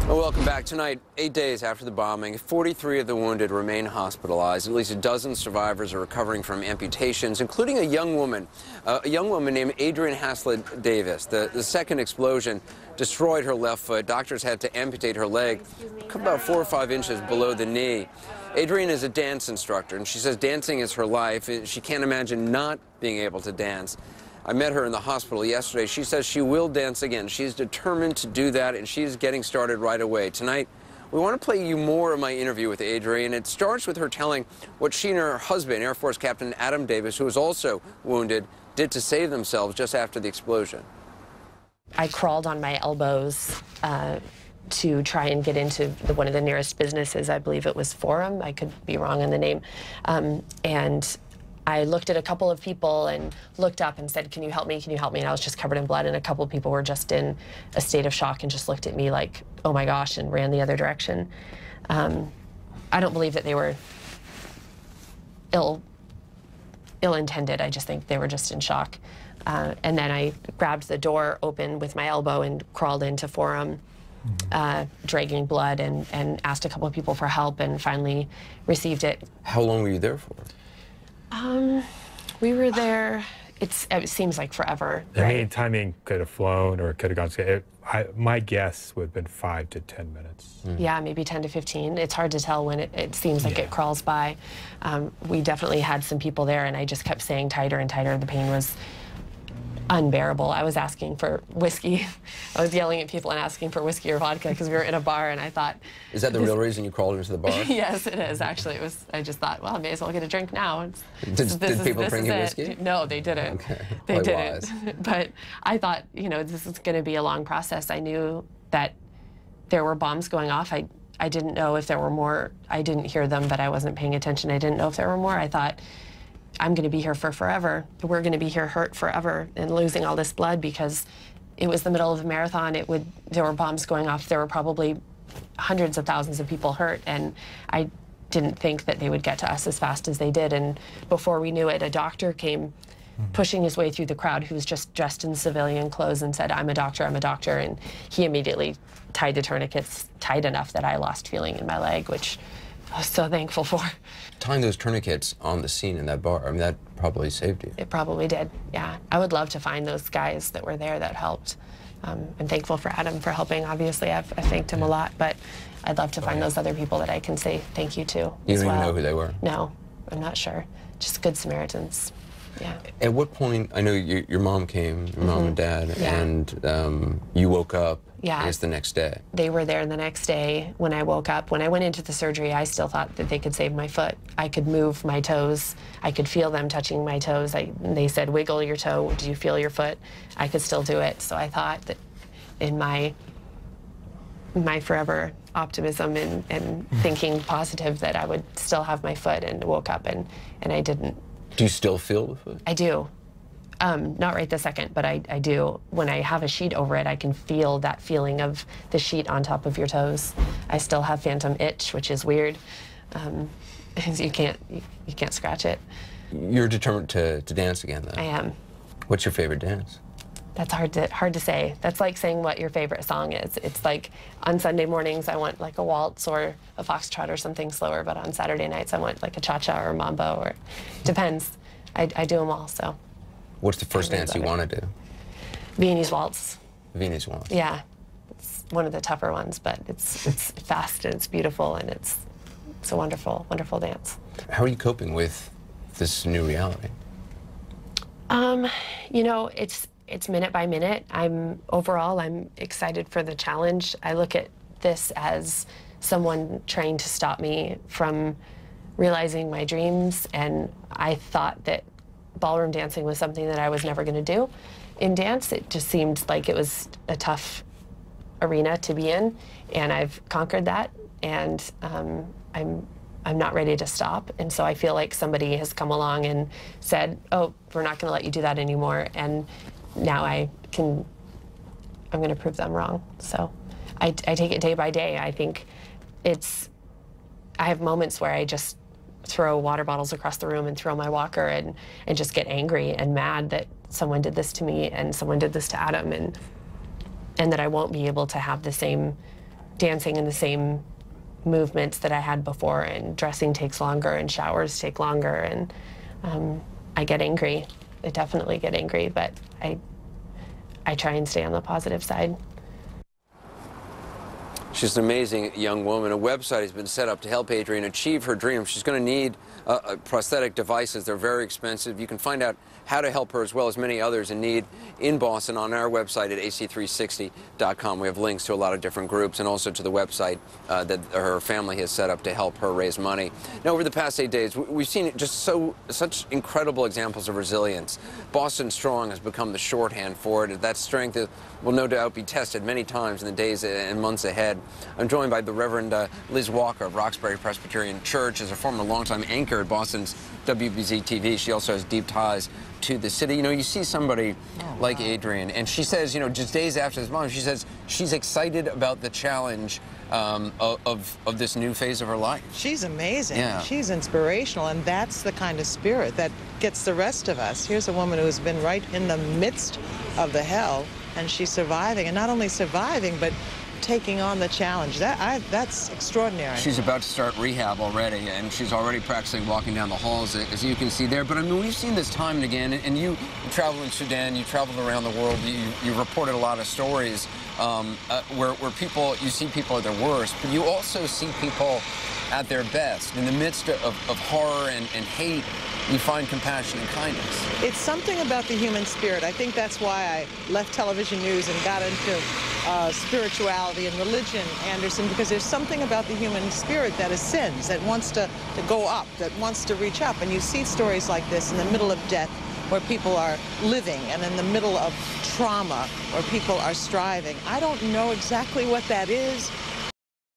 Well, welcome back. Tonight, 8 days after the bombing, 43 of the wounded remain hospitalized. At least a dozen survivors are recovering from amputations, including a young woman named Adrianne Haslet-Davis. The second explosion destroyed her left foot. Doctors had to amputate her leg about 4 or 5 inches below the knee. Adrianne is a dance instructor, and she says dancing is her life. She can't imagine not being able to dance. I met her in the hospital yesterday. She says she will dance again. She's determined to do that, and she's getting started right away. Tonight, we want to play you more of my interview with Adrianne. It starts with her telling what she and her husband, Air Force Captain Adam Davis, who was also wounded, did to save themselves just after the explosion. I crawled on my elbows to try and get into one of the nearest businesses. I believe it was Forum. I could be wrong on the name. And I looked at a couple of people and looked up and said, "Can you help me? Can you help me?" And I was just covered in blood, and a couple of people were just in a state of shock and just looked at me like, "Oh my gosh," and ran the other direction. I don't believe that they were ill-intended. I just think they were just in shock. And then I grabbed the door open with my elbow and crawled into Forum, dragging blood, and asked a couple of people for help, and finally received it. How long were you there for? We were there, it seems like forever. I right? mean, timing could have flown or it could have gone. My guess would have been 5 to 10 minutes. Yeah, maybe 10 to 15. It's hard to tell when it seems like it crawls by. We definitely had some people there, and I just kept saying tighter and tighter. The pain was unbearable. I was asking for whiskey. I was yelling at people and asking for whiskey or vodka because we were in a bar, and I thought... Is that the real reason you crawled into the bar? Yes, it is, actually. I just thought, well, I may as well get a drink now. Did people bring you whiskey? No, they didn't. Okay. They didn't. Wise. But I thought, you know, this is going to be a long process. I knew that there were bombs going off. I didn't know if there were more. I didn't hear them, but I wasn't paying attention. I didn't know if there were more. I thought, I'm going to be here for forever. We're going to be here hurt forever and losing all this blood, because it was the middle of a marathon. There were bombs going off. There were probably hundreds of thousands of people hurt, and I didn't think that they would get to us as fast as they did. And before we knew it, a doctor came pushing his way through the crowd, who was just dressed in civilian clothes, and said, I'm a doctor, and he immediately tied the tourniquets tight enough that I lost feeling in my leg, which I was so thankful for. Tying those tourniquets on the scene in that bar, I mean, that probably saved you. It probably did, yeah. I would love to find those guys that were there that helped. I'm thankful for Adam for helping. Obviously, I've thanked him a lot, but I'd love to find those other people that I can say thank you to. You don't even know who they were? No, I'm not sure. Just good Samaritans, yeah. At what point, I know your mom came, your mom and dad, and you woke up, I guess, the next day. They were there the next day when I woke up. When I went into the surgery, I still thought that they could save my foot. I could move my toes. I could feel them touching my toes. They said, wiggle your toe. Do you feel your foot? I could still do it. So I thought that in my forever optimism and thinking positive that I would still have my foot, and woke up and I didn't. Do you still feel the foot? I do. Not right this second, but I do. When I have a sheet over it, I can feel that feeling of the sheet on top of your toes. I still have phantom itch, which is weird. You can't scratch it. You're determined to dance again, though. I am. What's your favorite dance? That's hard to say. That's like saying what your favorite song is. It's like on Sunday mornings I want like a waltz or a foxtrot or something slower, but on Saturday nights I want like a cha-cha or a mambo, or depends. I do them all, so. What's the first dance you want to do? Viennese waltz. Viennese waltz. Yeah, it's one of the tougher ones, but it's fast and it's beautiful, and it's a wonderful, wonderful dance. How are you coping with this new reality? You know, it's minute by minute. Overall, I'm excited for the challenge. I look at this as someone trying to stop me from realizing my dreams, and I thought that ballroom dancing was something that I was never going to do. In dance, it just seemed like it was a tough arena to be in, and I've conquered that, and I'm not ready to stop. And so I feel like somebody has come along and said, oh, we're not going to let you do that anymore, and now I'm going to prove them wrong. So I take it day by day. I think I have moments where I just throw water bottles across the room and throw my walker and just get angry and mad that someone did this to me and someone did this to Adam, and that I won't be able to have the same dancing in the same movements that I had before, and dressing takes longer and showers take longer, and I get angry. I definitely get angry, but I try and stay on the positive side. She's an amazing young woman. A website has been set up to help Adrianne achieve her dream. She's going to need prosthetic devices. They're very expensive. You can find out how to help her, as well as many others in need, in Boston on our website at ac360.com. We have links to a lot of different groups and also to the website that her family has set up to help her raise money. Now, over the past 8 days, we've seen just such incredible examples of resilience. Boston Strong has become the shorthand for it. That strength will no doubt be tested many times in the days and months ahead. I'm joined by the Reverend Liz Walker of Roxbury Presbyterian Church. As a former longtime anchor at Boston's WBZ TV, she also has deep ties to the city. You know, you see somebody like Adrianne, and she says, you know, just days after this moment, she says she's excited about the challenge of this new phase of her life. She's amazing. Yeah. She's inspirational, and that's the kind of spirit that gets the rest of us. Here's a woman who's been right in the midst of the hell, and she's surviving, and not only surviving, but taking on the challenge. That's extraordinary. She's about to start rehab already, and she's already practicing walking down the halls, as you can see there. But I mean, we've seen this time and again, and you travel in Sudan, you traveled around the world, you reported a lot of stories where you see people at their worst, but you also see people at their best. In the midst of horror and hate, you find compassion and kindness. It's something about the human spirit. I think that's why I left television news and got into spirituality and religion, Anderson, because there's something about the human spirit that ascends, that wants to go up, that wants to reach up. And you see stories like this in the middle of death, where people are living, and in the middle of trauma, where people are striving. I don't know exactly what that is,